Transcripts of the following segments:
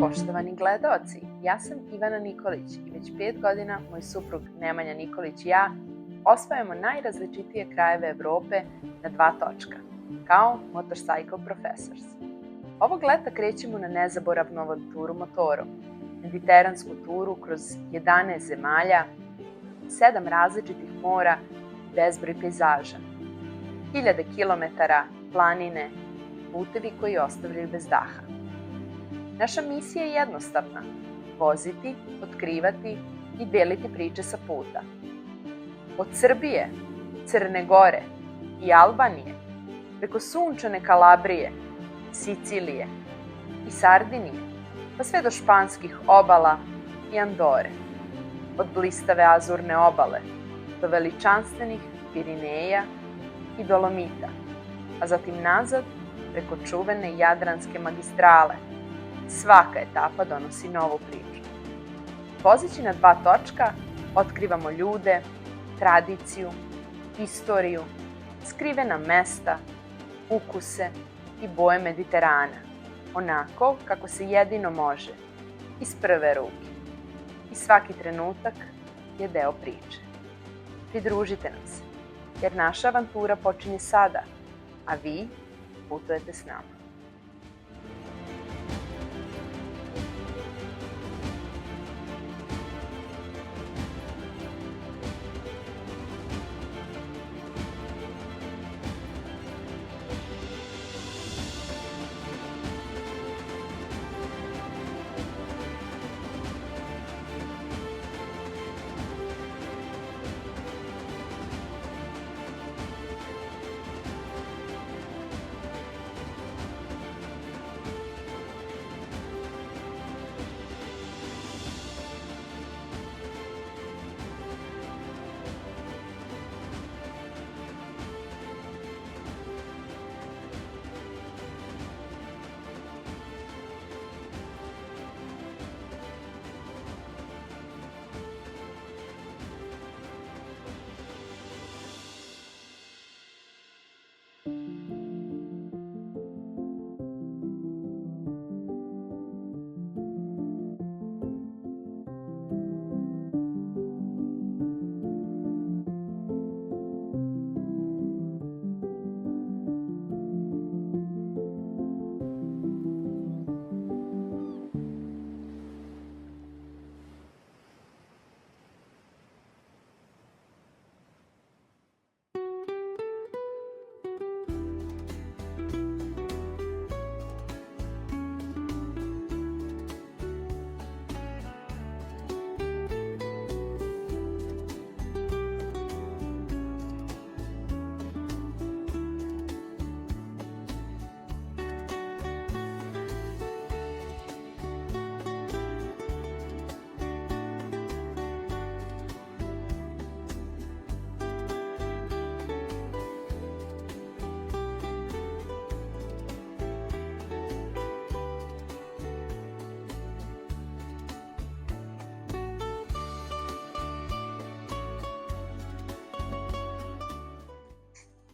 Poštovani gledaoci, ja sam Ivana Nikolić i već 5 godina moj suprug Nemanja Nikolić i ja osvajamo najrazličitije krajeve Evrope na 2 točka, kao Motorcycle Professors. Ovog leta krećemo na nezaboravnu avanturu motorom, mediteransku turu kroz 11 zemalja, 7 različitih mora i bezbroj pejzaža. 1000 kilometara, planine, putevi koji ostavljaju bez daha. Naša misija je jednostavna: voziti, otkrivati i deliti priče sa puta. Od Srbije, Crne Gore i Albanije, preko sunčane Kalabrije, Sicilije i Sardinije, pa sve do španskih obala i Andore. Od blistave Azurne obale do veličanstvenih Pirineja i Dolomita, a zatim nazad preko čuvene Jadranske magistrale. Svaka etapa donosi novu priču. Vozeći na 2 točka, otkrivamo ljude, tradiciju, istoriju, skrivena mesta, ukuse i boje Mediterana, onako kako se jedino može, iz prve ruke. I svaki trenutak je deo priče. Pridružite nam se, jer naša avantura počinje sada, a vi putujete s nama.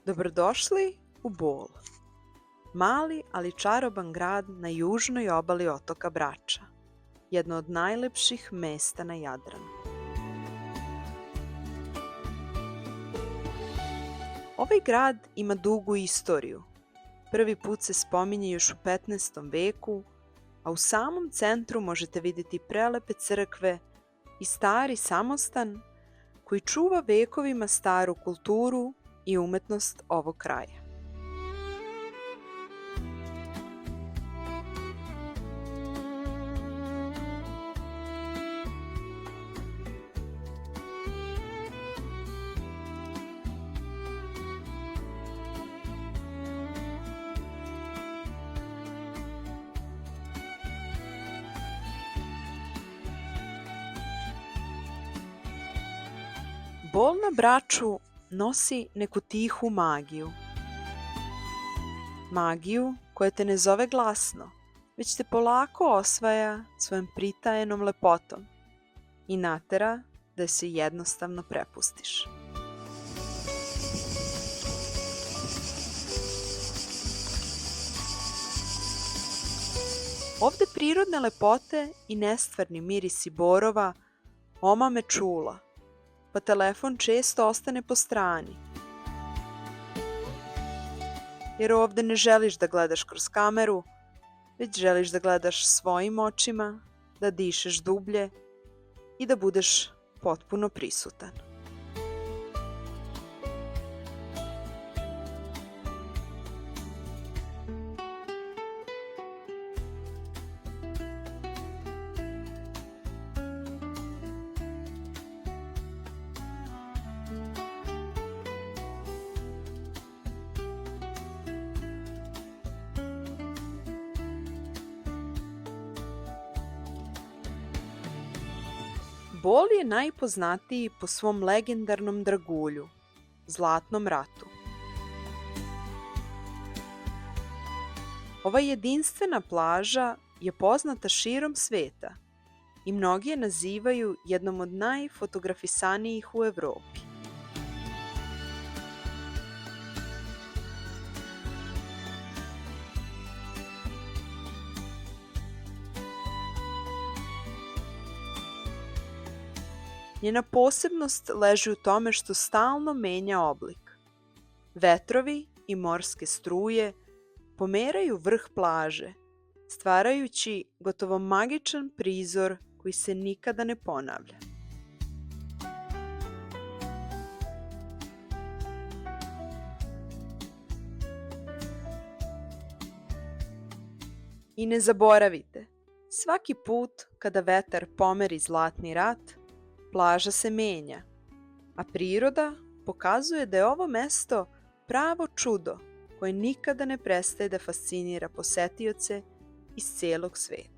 Dobrodošli u Bol, mali ali čaroban grad na južnoj obali otoka Brača, jedno od najlepših mesta na Jadranu. Ovaj grad ima dugu istoriju. Prvi put se spominje još u 15. veku, a u samom centru možete vidjeti prelepe crkve i stari samostan koji čuva vekovima staru kulturu i umetnost ovog kraja. Bol na Braču nosi neku tihu magiju. Magiju koja te ne zove glasno, već te polako osvaja svojom pritajenom lepotom i natera da se jednostavno prepustiš. Ovde prirodne lepote i nestvarni mirisi borova omame čula, pa telefon često ostane po strani. Jer ovde ne želiš da gledaš kroz kameru, već želiš da gledaš svojim očima, da dišeš dublje i da budeš potpuno prisutan. Bol je najpoznatiji po svom legendarnom dragulju, Zlatnom ratu. Ova jedinstvena plaža je poznata širom sveta i mnogi je nazivaju jednom od najfotografisanijih u Evropi. Njena posebnost leži u tome što stalno menja oblik. Vetrovi i morske struje pomeraju vrh plaže, stvarajući gotovo magičan prizor koji se nikada ne ponavlja. I ne zaboravite, svaki put kada vetar pomeri Zlatni rat, plaža se menja, a priroda pokazuje da je ovo mesto pravo čudo koje nikada ne prestaje da fascinira posetioce iz celog sveta.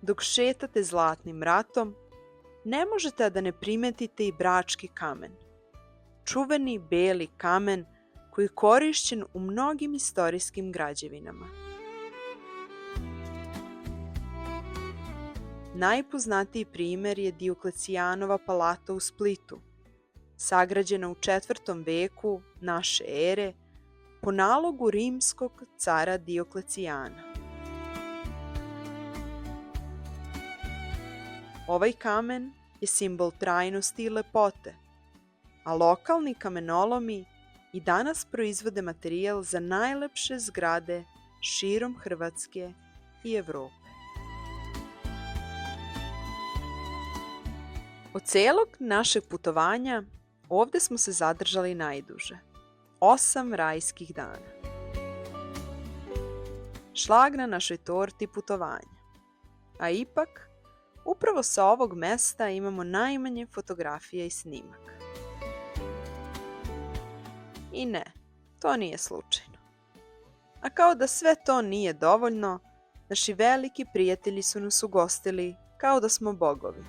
Dok šetate Zlatnim ratom, ne možete a da ne primetite i Brački kamen. Čuveni beli kamen koji je korišćen u mnogim istorijskim građevinama. Najpoznatiji primer je Dioklecijanova palata u Splitu, sagrađena u 4. veku naše ere po nalogu rimskog cara Dioklecijana. Ovaj kamen je simbol trajnosti i lepote, a lokalni kamenolomi i danas proizvode materijal za najlepše zgrade širom Hrvatske i Evrope. Od celog našeg putovanja ovde smo se zadržali najduže, 8 rajskih dana. Šlag na našoj torti putovanja, a ipak upravo sa ovog mesta imamo najmanje fotografija i snimaka. I ne, to nije slučajno. A kao da sve to nije dovoljno, naši veliki prijatelji su nas ugostili kao da smo bogovi.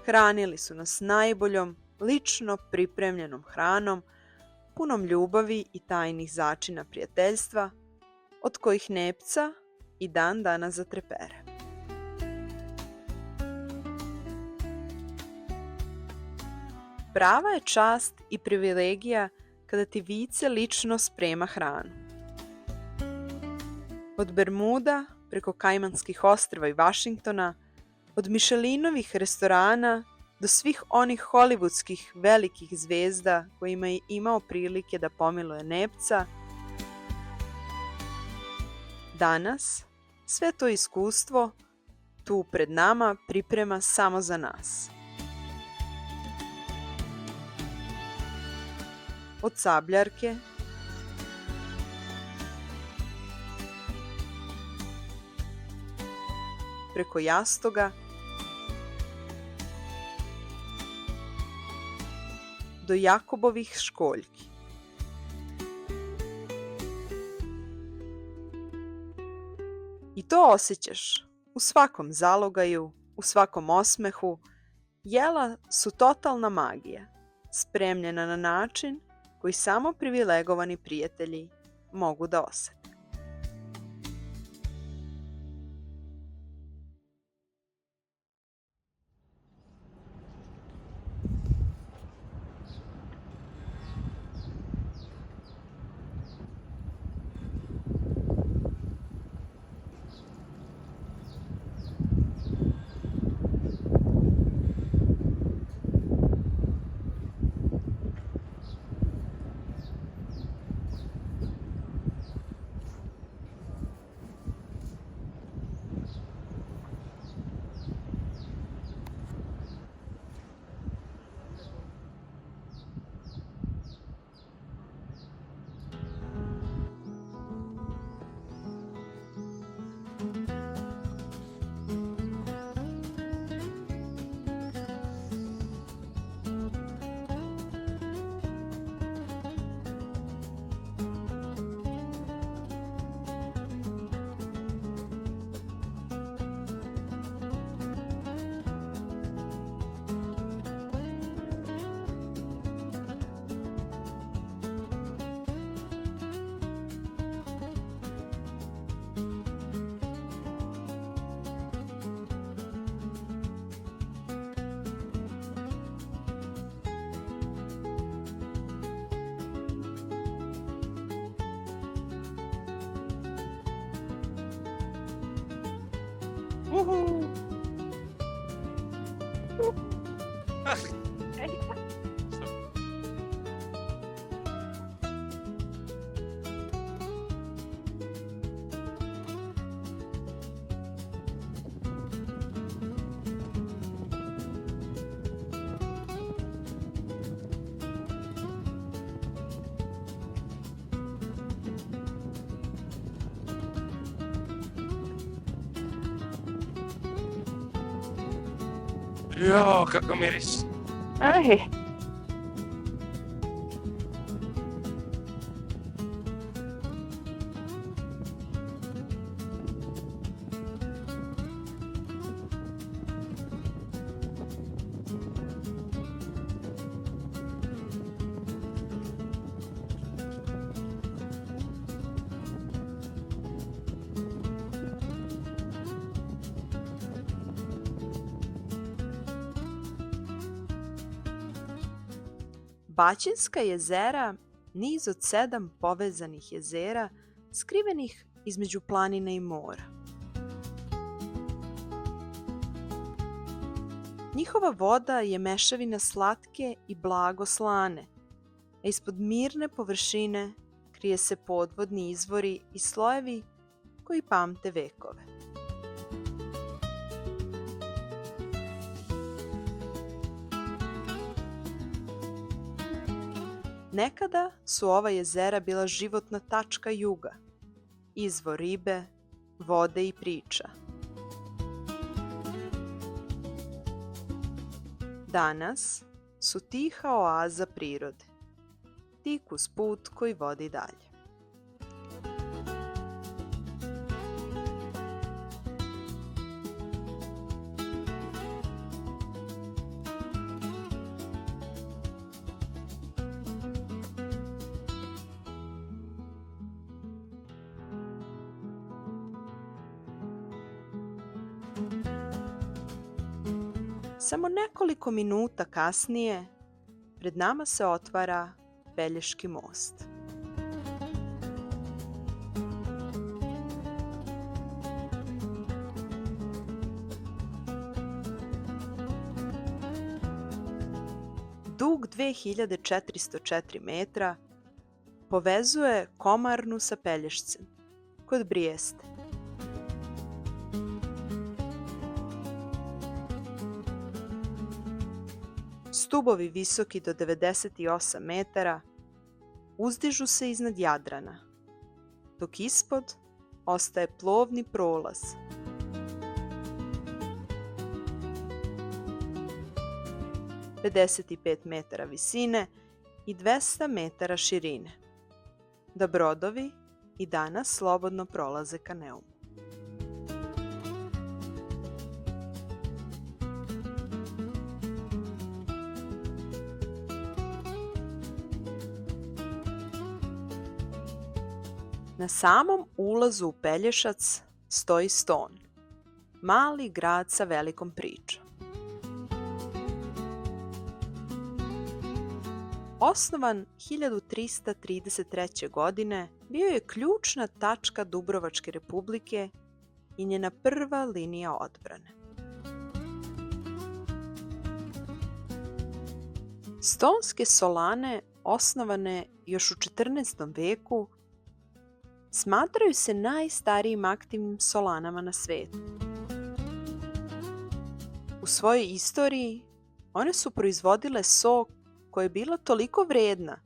Hranili su nas najboljom, lično pripremljenom hranom, punom ljubavi i tajnih začina prijateljstva, od kojih nepca i dan danas zatrepere. Prava je čast i privilegija kada ti Vice lično sprema hranu. Od Bermuda preko Kajmanskih ostrva i Vašingtona, od Michelinovih restorana do svih onih hollywoodskih velikih zvezda kojima je imao prilike da pomiluje nepca, danas sve to iskustvo tu pred nama priprema samo za nas. od Sabljarke, preko Jastoga, do Jakobovih školjki. I to osjećaš u svakom zalogaju, u svakom osmehu. Jela su totalna magija, spremljena na način koji samo privilegovani prijatelji mogu da osete. Jo, kako miris. Aj, Baćinska jezera, niz od 7 povezanih jezera, skrivenih između planine i mora. Njihova voda je mešavina slatke i blago slane, a ispod mirne površine krije se podvodni izvori i slojevi koji pamte vekove. Nekada su ova jezera bila životna tačka juga, izvor ribe, vode i priča. Danas su tiha oaza prirode, tik uz put koji vodi dalje. Samo nekoliko minuta kasnije pred nama se otvara Pelješki most. Dug 2404 metra povezuje Komarnu sa Pelješcem kod Brijeste. Stubovi visoki do 98 metara uzdižu se iznad Jadrana, dok ispod ostaje plovni prolaz. – 55 metara visine i 200 metara širine, da brodovi i danas slobodno prolaze ka Neumu. Na samom ulazu u Pelješac stoji Ston, mali grad sa velikom pričom. Osnovan 1333. godine, bio je ključna tačka Dubrovačke republike i njena prva linija odbrane. Stonske solane, osnovane još u 14. veku, smatraju se najstarijim aktivnim solanama na svijetu. U svojoj istoriji one su proizvodile so koja je bila toliko vrijedna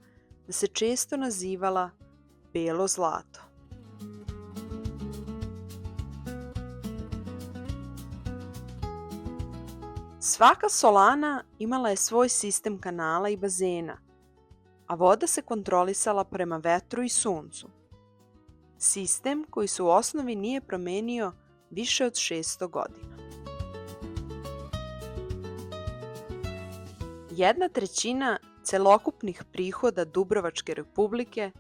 da se često nazivala belo zlato. Svaka solana imala je svoj sistem kanala i bazena, a voda se kontrolisala prema vetru i suncu. Sistem koji se u osnovi nije promenio više od 600 godina. 1/3 celokupnih prihoda Dubrovačke republike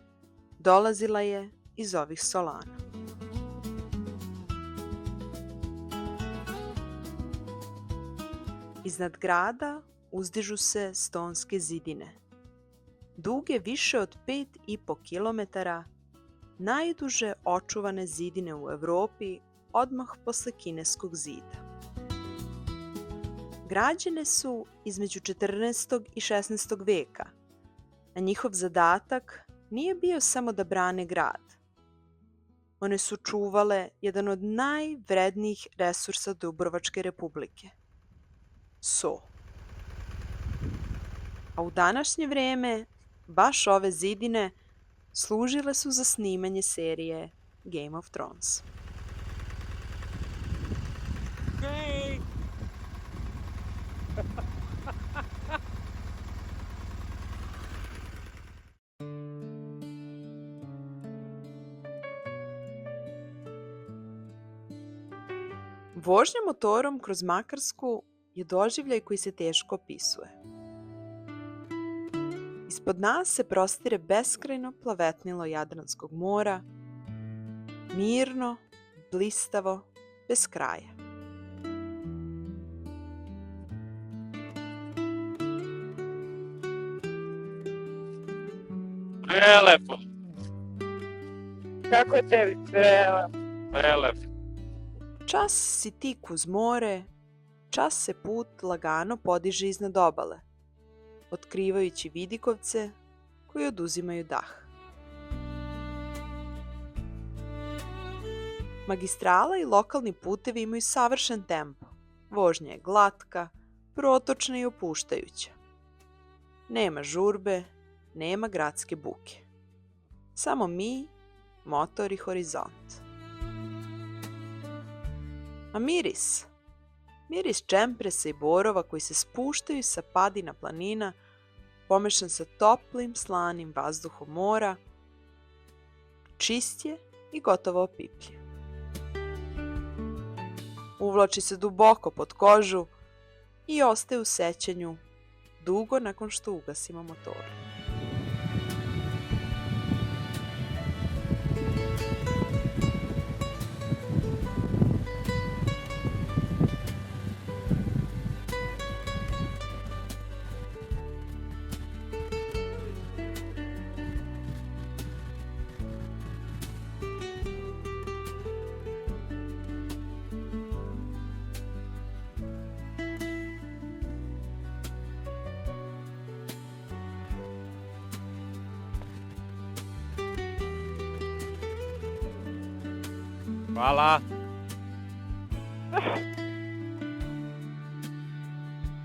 dolazila je iz ovih solana. Iznad grada uzdižu se Stonske zidine, duge više od 5,5 kilometara, najduže očuvane zidine u Evropi odmah posle Kineskog zida. Građene su između 14. i 16. veka, a njihov zadatak nije bio samo da brane grad. One su čuvale jedan od najvrednijih resursa Dubrovačke republike – so. A u današnje vrijeme baš ove zidine služile su za snimanje serije Game of Thrones. Hey! Vožnja motorom kroz Makarsku je doživljaj koji se teško opisuje. Ispod nas se prostire beskrajno plavetnilo Jadranskog mora, mirno, blistavo, bez kraja. Prelepo. Kako je tebi? Prelepo. Čas si tik uz more, čas se put lagano podiže iznad obale, otkrivajući vidikovce koji oduzimaju dah. Magistrala i lokalni putevi imaju savršen tempo. Vožnja je glatka, protočna i opuštajuća. Nema žurbe, nema gradske buke. Samo mi, motor i horizont. A miris? Miris čempresa i borova koji se spuštaju sa padina planina, pomešan sa toplim, slanim vazduhom mora, čist je i gotovo opipljiv. Uvlači se duboko pod kožu i ostaje u sećanju dugo nakon što ugasimo motor. Hvala.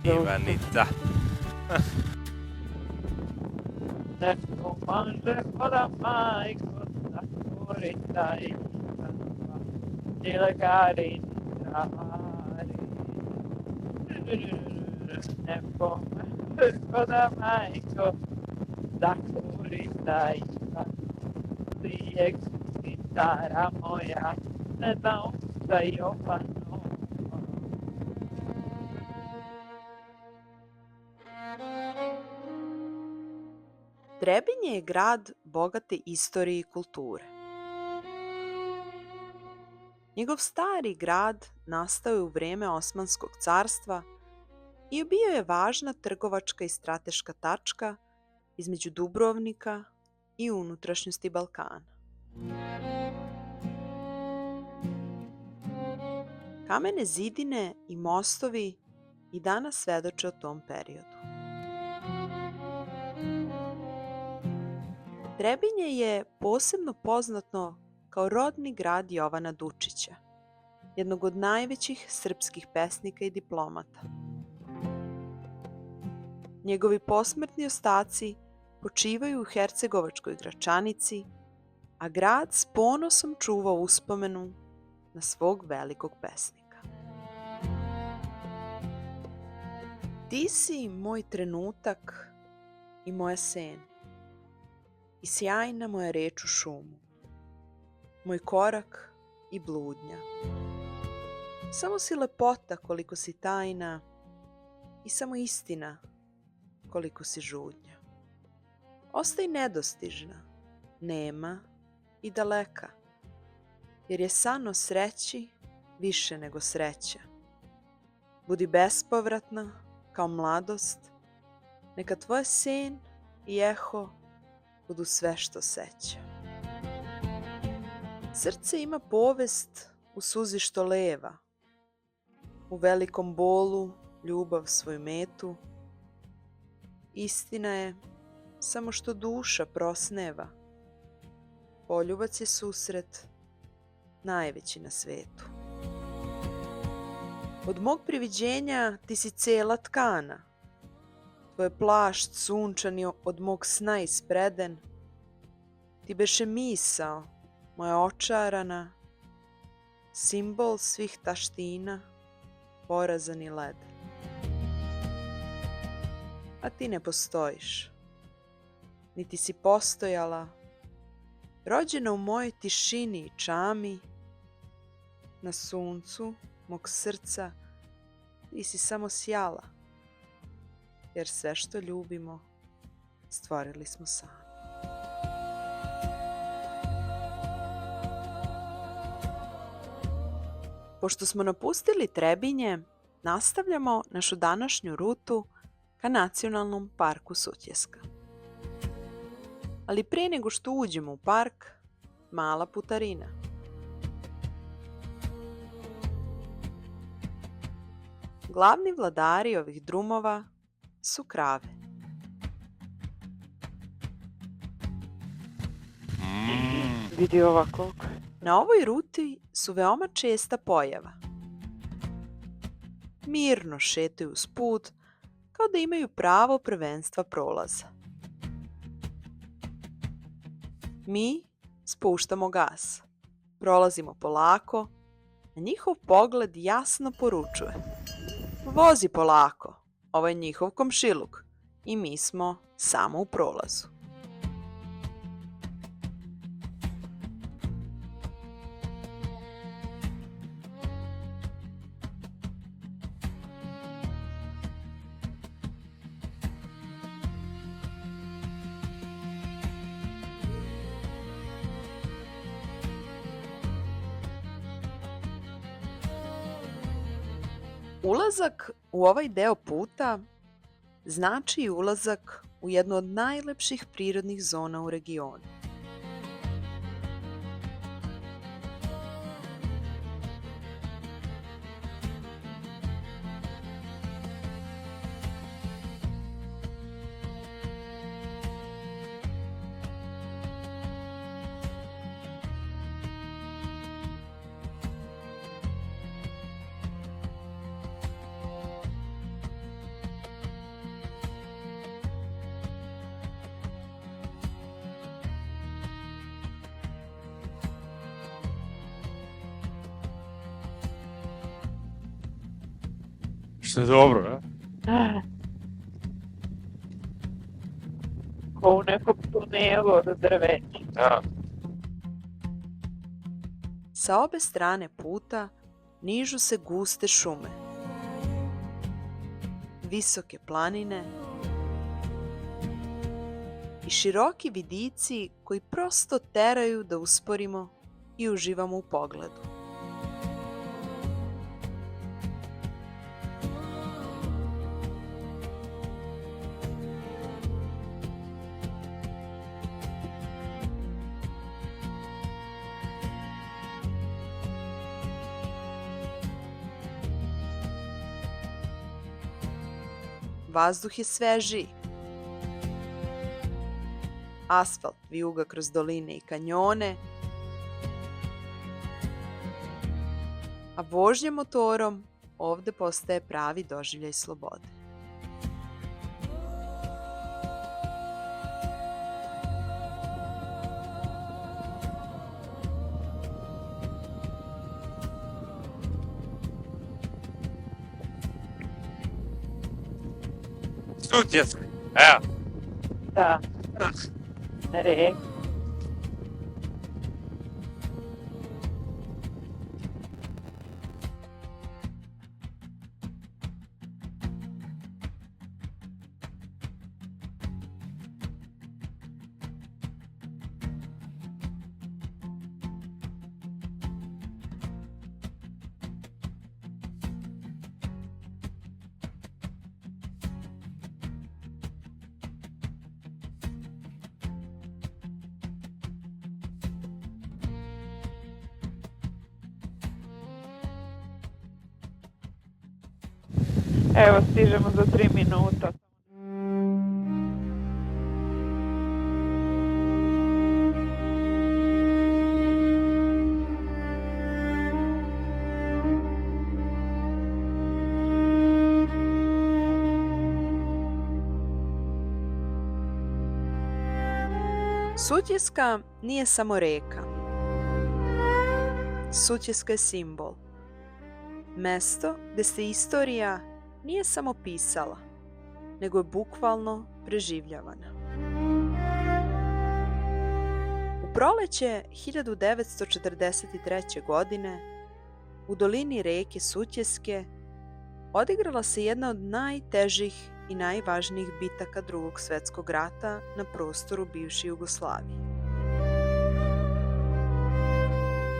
Ivanica. Nešto. Može voda majko, zatvorita i stanova, dilekari travari. Ne pomože voda majko, zatvorita i stanova, lijek gitara moja, ne znam da Jovanova. Trebinje je grad bogate istorije i kulture. Njegov stari grad nastao je u vrijeme Osmanskog carstva i bio je važna trgovačka i strateška tačka između Dubrovnika i unutrašnjosti Balkana. Kamene zidine i mostovi i danas svedoče o tom periodu. Trebinje je posebno poznato kao rodni grad Jovana Dučića, jednog od najvećih srpskih pesnika i diplomata. Njegovi posmrtni ostaci počivaju u Hercegovačkoj Gračanici, a grad s ponosom čuva uspomenu na svog velikog pesnika. Ti si moj trenutak i moja sen, i sjajna moja reč u šumu, moj korak i bludnja. Samo si lepota koliko si tajna i samo istina koliko si žudnja. Ostaj nedostižna, nema i daleka, jer je san o sreći više nego sreća. Budi bespovratna kao mladost, neka tvoj sen i eho budu sve što seća. Srce ima povest u suzi što leva, u velikom bolu ljubav svoju metu. Istina je samo što duša prosneva, poljubac je susret najveći na svetu. Od mog priviđenja ti si cela tkana, tvoj plašt sunčani od mog sna ispreden, ti beše misao moja očarana, simbol svih taština, porazan i led. A ti ne postojiš, niti si postojala, rođena u mojoj tišini i čami, na suncu mog srca ti si samo sjala, jer sve što ljubimo stvorili smo sami. Pošto smo napustili Trebinje, nastavljamo našu današnju rutu ka Nacionalnom parku Sutjeska. Ali prije nego što uđemo u park, mala putarina. Glavni vladari ovih drumova su krave. Vidi ovako. Na ovoj ruti su veoma česta pojava. Mirno šetaju uz put, kao da imaju pravo prvenstva prolaza. Mi spuštamo gas, prolazimo polako, a njihov pogled jasno poručuje: vozi polako, ovo je njihov komšiluk i mi smo samo u prolazu. Ulazak u ovaj deo puta znači i ulazak u jednu od najlepših prirodnih zona u regionu. Sve dobro, a? Ko u nekom tunelu od drveća. Da. Sa obe strane puta nižu se guste šume, visoke planine i široki vidici koji prosto teraju da usporimo i uživamo u pogledu. Vazduh je svežiji. Asfalt vijuga kroz doline i kanjone, a vožnja motorom ovde postaje pravi doživljaj slobode. Sutjeska. Evo. Da. Rek. Evo, stižemo za 3 minuta. Sutjeska nije samo reka. Sutjeska je simbol. Mesto gde se istorija nije samo pisala, nego je bukvalno preživljavana. U proleće 1943. godine u dolini reke Sutjeske odigrala se jedna od najtežih i najvažnijih bitaka Drugog svjetskog rata na prostoru bivše Jugoslavije.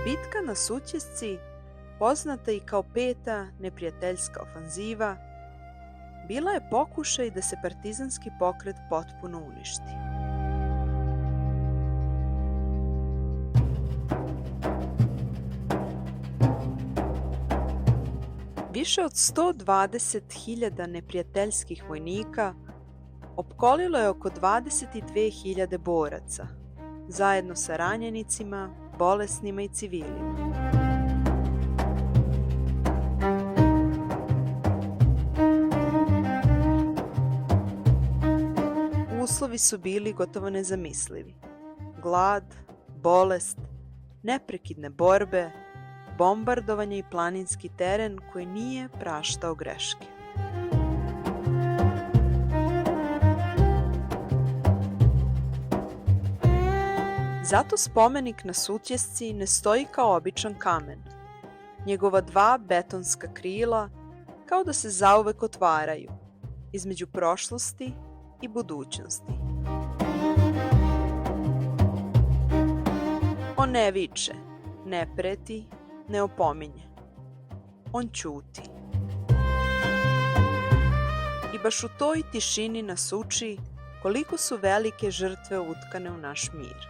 Bitka na Sutjesci, poznata i kao Peta neprijateljska ofanziva, bila je pokušaj da se partizanski pokret potpuno uništi. Više od 120.000 neprijateljskih vojnika opkolilo je oko 22.000 boraca, zajedno sa ranjenicima, bolesnima i civilima. Uslovi su bili gotovo nezamislivi. Glad, bolest, neprekidne borbe, bombardovanje i planinski teren koji nije praštao greške. Zato spomenik na Sutjesci ne stoji kao običan kamen. Njegova 2 betonska krila kao da se zauvek otvaraju između prošlosti i budućnosti. On ne viče, ne preti, ne opominje. On ćuti. I baš u toj tišini nas uči koliko su velike žrtve utkane u naš mir.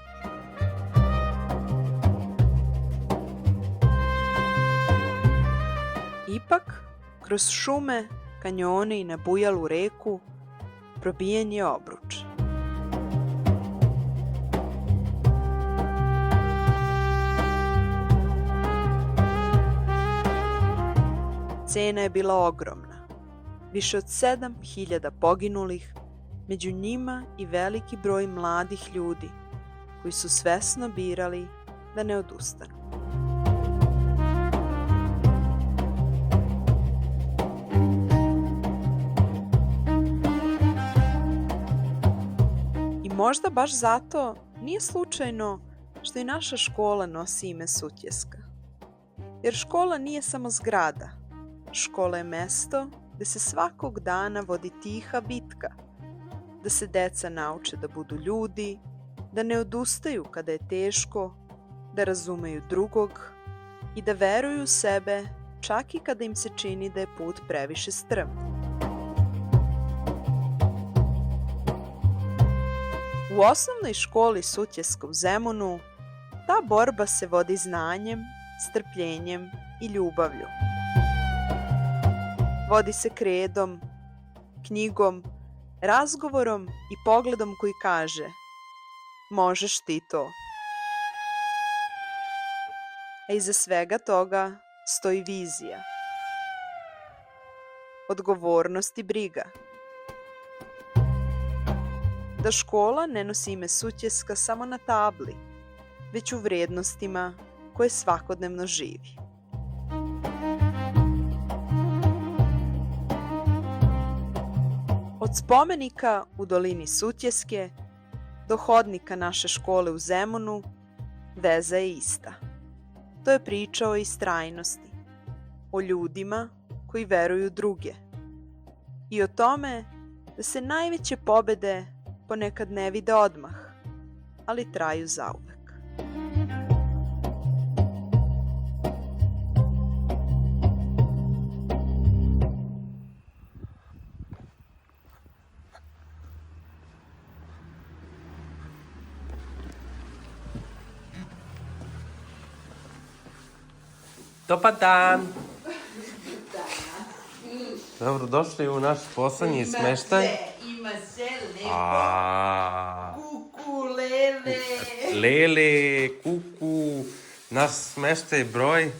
Ipak, kroz šume, kanjone i nabujalu reku probijen je obruč. Cena je bila ogromna. Više od 7.000 poginulih, među njima i veliki broj mladih ljudi koji su svesno birali da ne odustanu. možda baš zato nije slučajno što i naša škola nosi ime Sutjeska. Jer škola nije samo zgrada. Škola je mesto gde se svakog dana vodi tiha bitka, da se deca nauče da budu ljudi, da ne odustaju kada je teško, da razumeju drugog i da veruju u sebe čak i kada im se čini da je put previše strm. U osnovnoj školi Sutjeska u Zemunu ta borba se vodi znanjem, strpljenjem i ljubavlju. Vodi se kredom, knjigom, razgovorom i pogledom koji kaže: možeš ti to. A iza svega toga stoji vizija, odgovornost i briga. Da škola ne nosi ime Sutjeska samo na tabli, već u vrednostima koje svakodnevno živi. Od spomenika u dolini Sutjeske do hodnika naše škole u Zemunu, veza je ista. To je priča o istrajnosti, o ljudima koji veruju druge i o tome da se najveće pobede ponekad ne vide odmah, ali traju zauvek. Dobar dan! Dobro, došli u naš poslednji smeštaj. Ima se A, kuku, lele. Lele, kuku, naš smeštaj broj.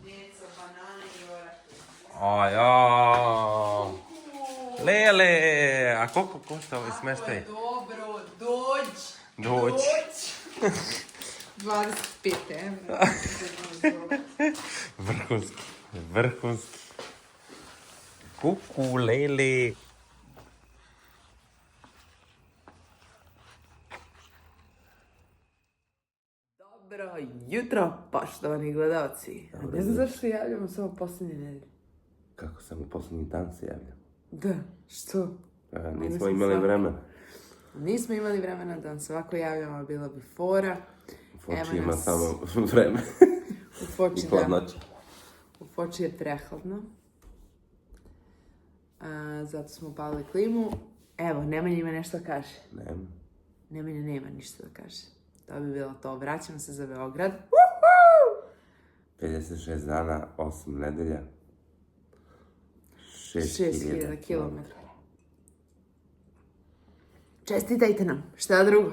Djeco, banane i orahe. Aja. Lele, a koliko košta ovaj smeštaj? Dobro, dođ. Dođ. 25 evra. Vrhunski, vrhunski. Kuku, lele. Dobro jutro, poštovani gledalci. Ne znam zašto javljamo samo posljednje nedelje. Kako sam u poslednji dan se javljam? Da, što? Nismo imali vremena. Nismo imali vremena da vam se ovako javljamo, bila bi fora. Foči ima samo vreme. U Foči, I hladnoća. U Foči je prehladno. Zato smo upalili klimu. Evo, Nemanja ima nešto da kaže. Nemanja nema ništa da kaže. To bi bilo to. Vraćamo se za Beograd. 56 dana, 8 nedelja. 6000 kilometara. Čestitajte nam, šta drugo.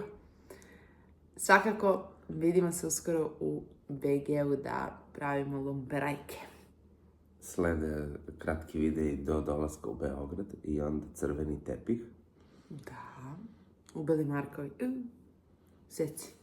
Svakako, vidimo se uskoro u BG-u da pravimo lumperajke. Slede kratki videi do dolaska u Beograd i onda crveni tepih. Da, u Beli Markovi. Seci.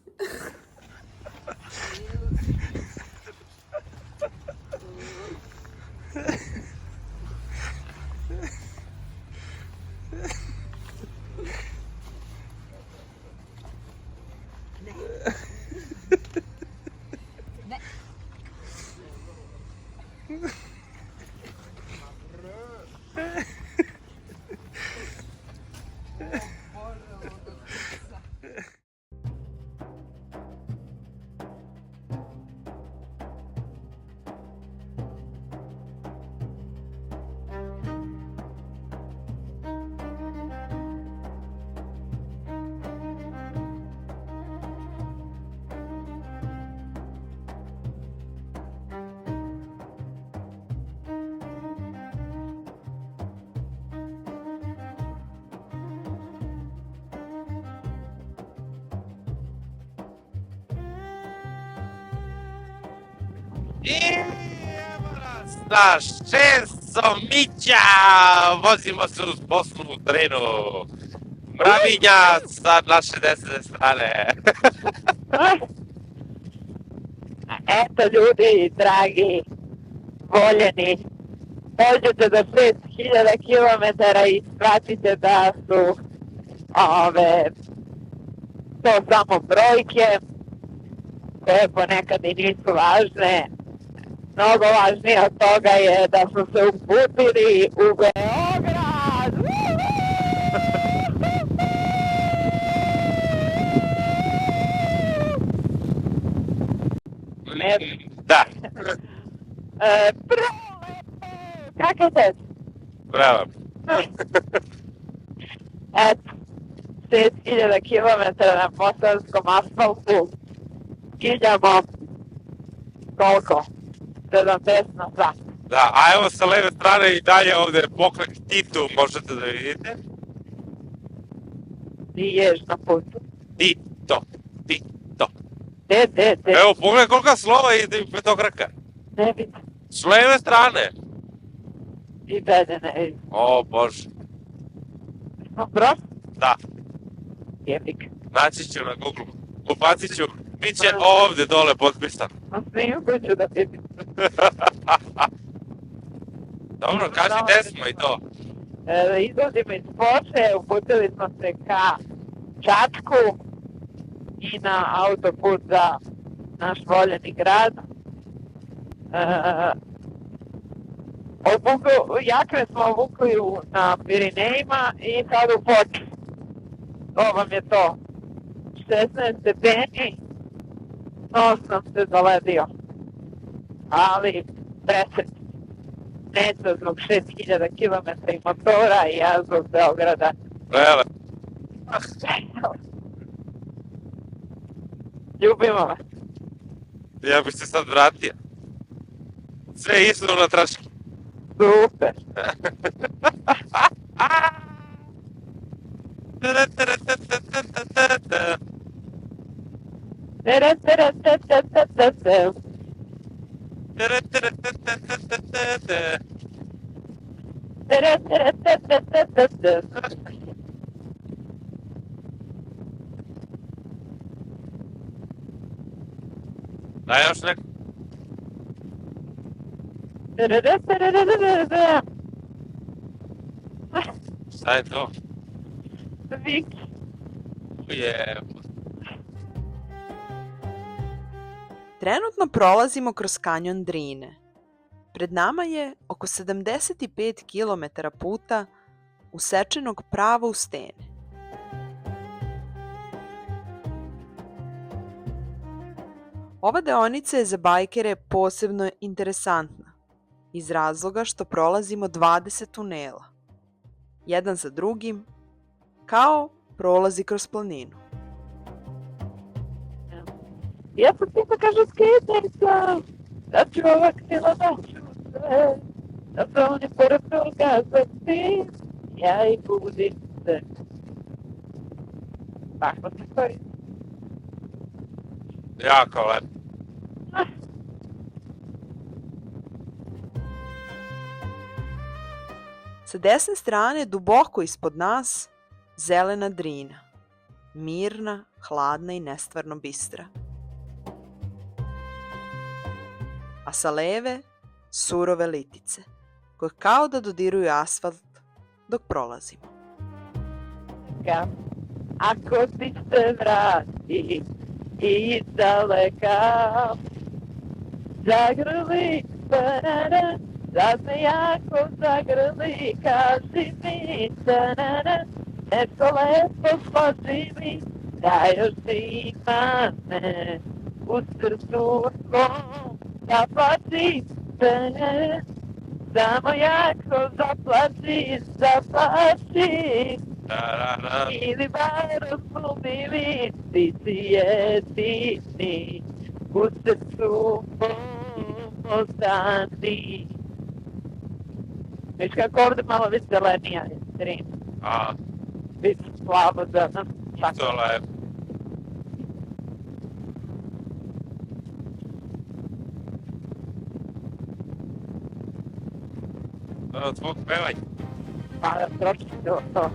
I evo nas na 600 mića! Vozimo se uz Bosnu u terenu. Mravinja sa naše desne strane. Eto ljudi, dragi, voljeni, dođete do 6000 km i shvatite da su to samo brojke koje ponekad i nisu važne. Mnogo važnije od toga je da smo se uputili u Beograd. Da, Kakav te? bravo. Eto, 6000 km na bosanskom asfaltu. Skiljamo koliko? 70 na sat. Da, a evo sa leve strane i dalje ovde pokrek Titu možete da vidite. Ti ješ na putu. Tito. De. Evo, pogledaj kolika slova ide i petokraka. Ne vidim. S leve strane. I bede ne vidim. O, Bože. Smo broj? Da, Jebik. naći ću na Google. Upacit ću. Biće ovde dole potpisan. Na snimku ću da vidim. Dobro, kaži gde smo i to. Izlazimo iz Foče, uputili smo se ka Čačku i na autoput za naš voljeni grad. Jakne smo obukli na Pirinejima i sad u Foči. To vam je to. 16 stepeni, nos nam se zaledio. Ali presret. Neca zbog 6000 km i motora i ja zbog Beograda. Lele. Ljubimo vas. Ja bih se sad vratio. Sve isto na trački. Super. Daj još neko. Šta je to? Viki. Trenutno prolazimo kroz kanjon Drine. Pred nama je oko 75 km puta usečenog pravo u stene. Ova deonica je za bajkere posebno interesantna iz razloga što prolazimo 20 tunela, jedan za drugim, kao prolazi kroz planinu. Ja sam ti da kažu skidnica, da ću ovak tijela daću sve, da se oni pored toga zati, ja i budim se. Tako se koji. Jako lepo. Sa desne strane, duboko ispod nas, zelena Drina, mirna, hladna i nestvarno bistra. A sa leve, surove litice, koje kao da dodiruju asfalt dok prolazimo. Ako ti se vrati iz daleka, zagrli, tanana, zazne jako zagrli, kaži mi, tanana, nešto lepo složi mi, da još ima me u srcu svom, zaplači, tanana, samo jako zaplači, zaplači. Ili bar razumi mi, ti si jedini, u srcu mom ostani. Viš kako ovde malo već zelenija je Drina. A, Već slabo za nam. to lepo. Evo tvog pevaj. Pa trošiti to. Da.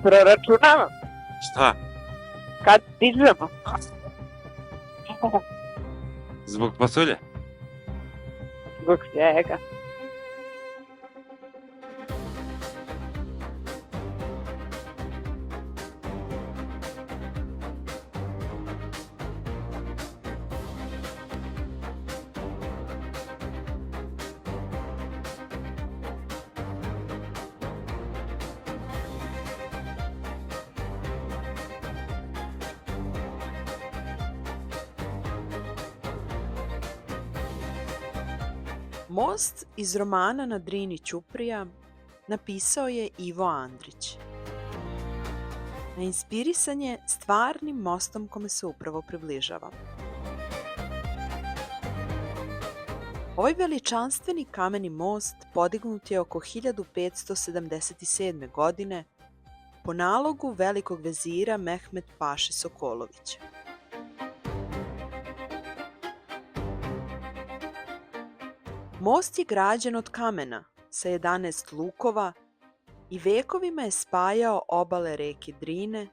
proračunavam. Šta? Kad stižemo? Zbog pasulje? Zbog čega? Most iz romana Na Drini Ćuprija napisao je Ivo Andrić. Inspirisan je stvarnim mostom kome se upravo približava. Ovaj veličanstveni kameni most podignut je oko 1577. godine po nalogu velikog vezira Mehmet Paše Sokolovića. Most je građen od kamena sa 11 lukova i vekovima je spajao obale reke Drine,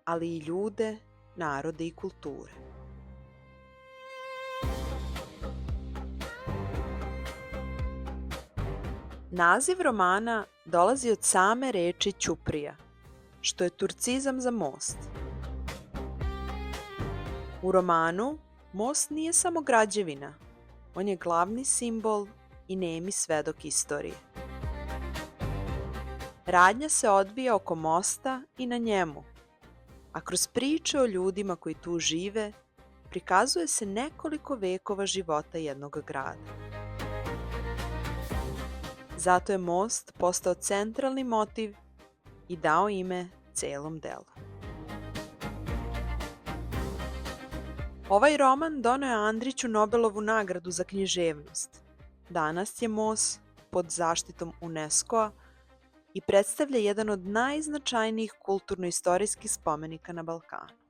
ali i ljude, narode i kulture. Naziv romana dolazi od same reči Ćuprija, što je turcizam za most. U romanu most nije samo građevina, on je glavni simbol i nemi svedok istorije. Radnja se odvija oko mosta i na njemu, a kroz priče o ljudima koji tu žive prikazuje se nekoliko vekova života jednog grada. Zato je most postao centralni motiv i dao ime celom delu. Ovaj roman doneo je Andriću Nobelovu nagradu za književnost. Danas je most pod zaštitom UNESCO-a i predstavlja jedan od najznačajnijih kulturno-istorijskih spomenika na Balkanu.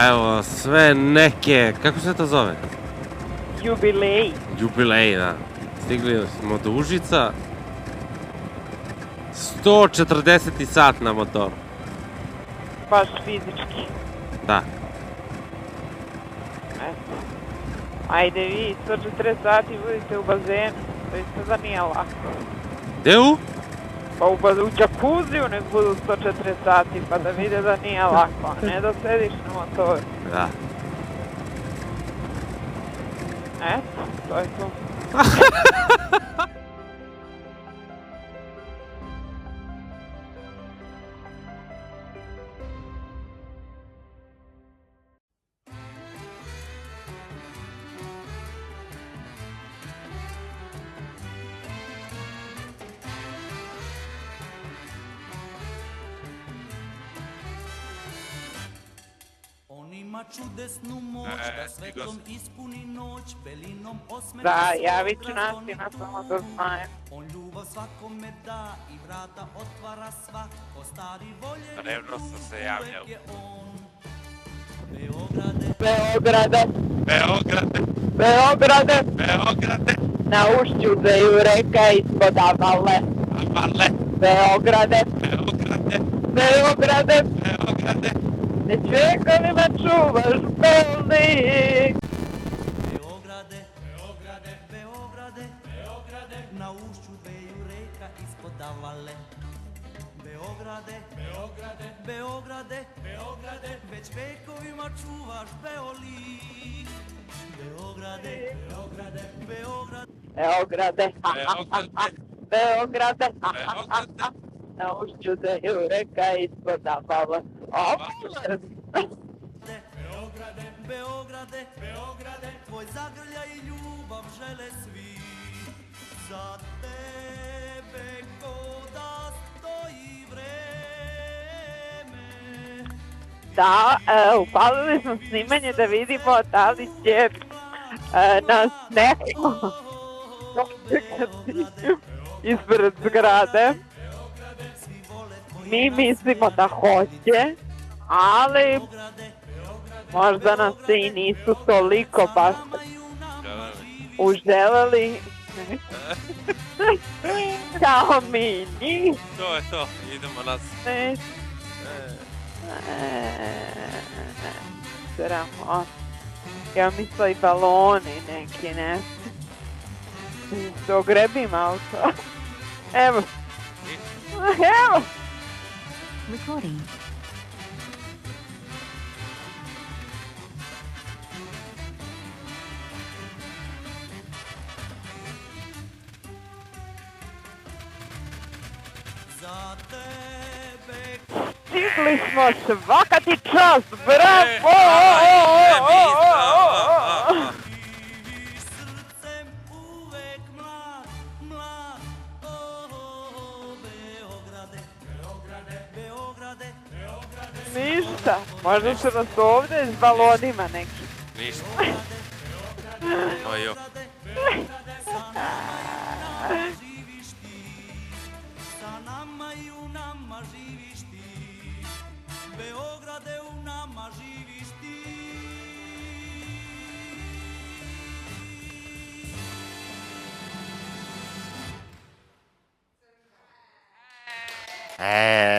Evo, sve neke, kako se to zove? Jubilej. Jubilej, da. Stigli smo do Užica. 140 sat na motoru. Baš fizički. Da. Eto. Ajde vi, 140 sati budete u bazenu. To isto da nije lako. Gde u? Pa u džakuziju nek budu 140 sati pa da vide da nije lako, a ne da sediš na motoru. Da. Eto, to je to. Čudesnu moć, da svetlom ispuni noć, belinom osmeh. Da, javit ću Nasima samo da znajem. On ljubav svakome da i vrata otvara svako, stari volje Revno sam se javljao. je on. Beograde, Beograde, Beograde, Beograde, na ušću zeju reka ispod avale. Avale, Beograde, Beograde, Beograde, Beograde, već vekovima čuvaš belnik. Beograde, Beograde, Beograde, Beograde, na ušću dveju reka ispod avale. Beograde, Beograde, Beograde, Beograde, već vekovima čuvaš beolik. Beograde, Beograde, Beograde, Beograde, Beograde, Beograde, na ušću zeju reka ispod avale. Avale. Beograde, Beograde, Beograde, tvoj zagrljaj i ljubav žele svi. Za tebe ko da stoji vreme. Da, upalili smo snimanje da vidimo da li će nas neko ispred zgrade. Mi mislimo da hoće, ali možda nas se i nisu toliko baš uželeli kao mi njih. to je to, idemo nas. Sramo. Ja mislila i baloni neki, ne? Dogrebim auto. Evo. Evo. Recording. Za tebe Stigli smo, svaka ti čast, bravo! živiš srcem uvek mlad, mlad. Beograde, Beograde, Beograde, Beograde, Ništa, možda su nas ovdje s balonima neki. Ništa. Ojo. živiš ti. Sa nama i u nama živiš ti. Beograde, u nama živiš ti. E,